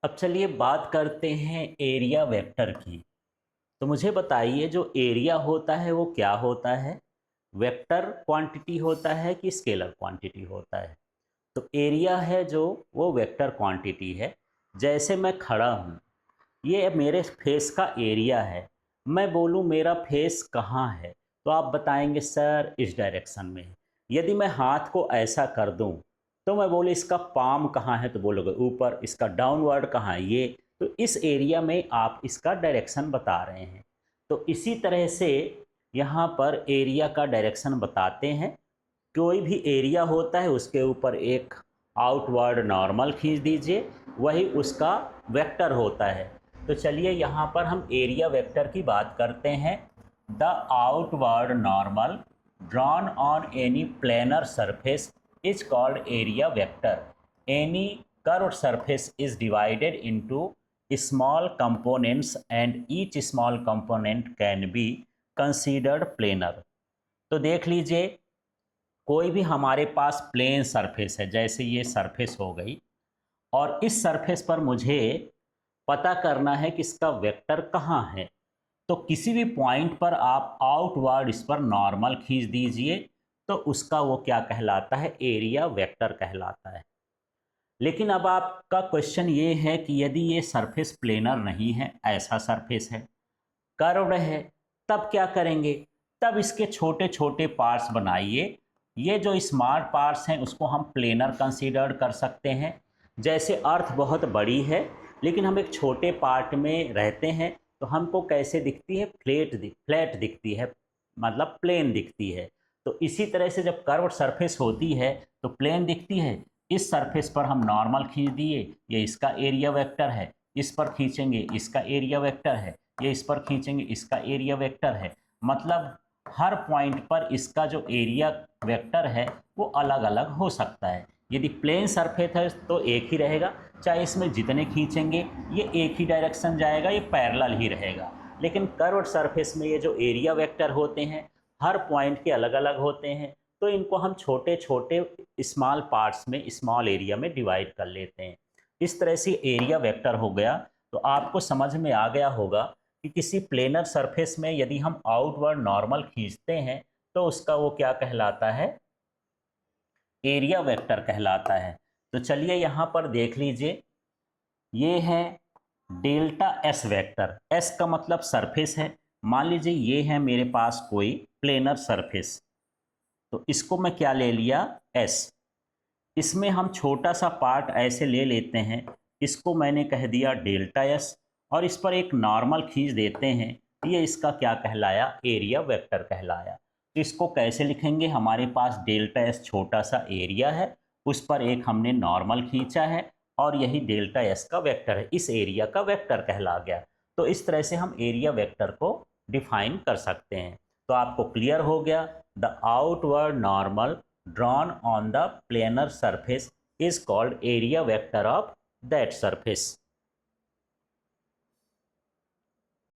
अब चलिए बात करते हैं एरिया वेक्टर की। तो मुझे बताइए, जो एरिया होता है वो क्या होता है? वेक्टर क्वांटिटी होता है कि स्केलर क्वांटिटी होता है? तो एरिया है जो, वो वेक्टर क्वांटिटी है। जैसे मैं खड़ा हूँ, ये मेरे फेस का एरिया है। मैं बोलूँ मेरा फेस कहाँ है, तो आप बताएंगे सर इस डायरेक्शन में है। यदि मैं हाथ को ऐसा कर दूँ तो मैं बोले इसका पाम कहाँ है, तो बोलोगे ऊपर। इसका डाउनवर्ड कहाँ है, ये। तो इस एरिया में आप इसका डायरेक्शन बता रहे हैं। तो इसी तरह से यहाँ पर एरिया का डायरेक्शन बताते हैं। कोई भी एरिया होता है उसके ऊपर एक आउटवर्ड नॉर्मल खींच दीजिए, वही उसका वेक्टर होता है। तो चलिए यहाँ पर हम एरिया वेक्टर की बात करते हैं। The outward normal drawn on any planar surface is called area vector. Any curved surface is divided into small components and each small component can be considered planar. तो देख लीजिए, कोई भी हमारे पास प्लेन सरफेस है, जैसे ये सरफेस हो गई, और इस सरफेस पर मुझे पता करना है कि इसका वेक्टर कहाँ है। तो किसी भी पॉइंट पर आप आउटवर्ड इस पर नॉर्मल खींच दीजिए, तो उसका वो क्या कहलाता है, एरिया वेक्टर कहलाता है। लेकिन अब आपका क्वेश्चन ये है कि यदि ये सरफेस प्लेनर नहीं है, ऐसा सरफेस है, कर्व्ड है, तब क्या करेंगे? तब इसके छोटे छोटे पार्ट्स बनाइए। ये जो स्मॉल पार्ट्स हैं उसको हम प्लेनर कंसीडर कर सकते हैं। जैसे अर्थ बहुत बड़ी है, लेकिन हम एक छोटे पार्ट में रहते हैं, तो हमको कैसे दिखती है? फ्लैट दिखती है, मतलब प्लेन दिखती है। तो इसी तरह से जब कर्व सरफेस होती है तो प्लेन दिखती है। इस सरफेस पर हम नॉर्मल खींच दिए, ये इसका एरिया वेक्टर है। इस पर खींचेंगे, इसका एरिया वेक्टर है। ये इस पर खींचेंगे, इसका एरिया वेक्टर है। मतलब हर पॉइंट पर इसका जो एरिया वेक्टर है वो अलग अलग हो सकता है। यदि प्लेन सरफेस है तो एक ही रहेगा, चाहे इसमें जितने खींचेंगे ये एक ही डायरेक्शन जाएगा, ये पैरेलल ही रहेगा। लेकिन कर्व्ड सरफेस में ये जो एरिया वेक्टर होते हैं हर पॉइंट के अलग अलग होते हैं, तो इनको हम छोटे छोटे स्मॉल पार्ट्स में, स्मॉल एरिया में डिवाइड कर लेते हैं। इस तरह से एरिया वेक्टर हो गया। तो आपको समझ में आ गया होगा कि किसी प्लेनर सरफेस में यदि हम आउटवर्ड नॉर्मल खींचते हैं तो उसका वो क्या कहलाता है, एरिया वेक्टर कहलाता है। तो चलिए यहाँ पर देख लीजिए, ये है डेल्टा एस वेक्टर। एस का मतलब सरफेस है। मान लीजिए ये है मेरे पास कोई प्लेनर सरफेस, तो इसको मैं क्या ले लिया, एस। इसमें हम छोटा सा पार्ट ऐसे ले लेते हैं, इसको मैंने कह दिया डेल्टा एस, और इस पर एक नॉर्मल खींच देते हैं। ये इसका क्या कहलाया, एरिया वेक्टर कहलाया। तो इसको कैसे लिखेंगे? हमारे पास डेल्टा एस छोटा सा एरिया है, उस पर एक हमने नॉर्मल खींचा है, और यही डेल्टा एस का वेक्टर है, इस एरिया का वेक्टर कहला गया। तो इस तरह से हम एरिया वेक्टर को डिफाइन कर सकते हैं। तो आपको क्लियर हो गया, the outward normal drawn on the planar surface is called area vector of that surface।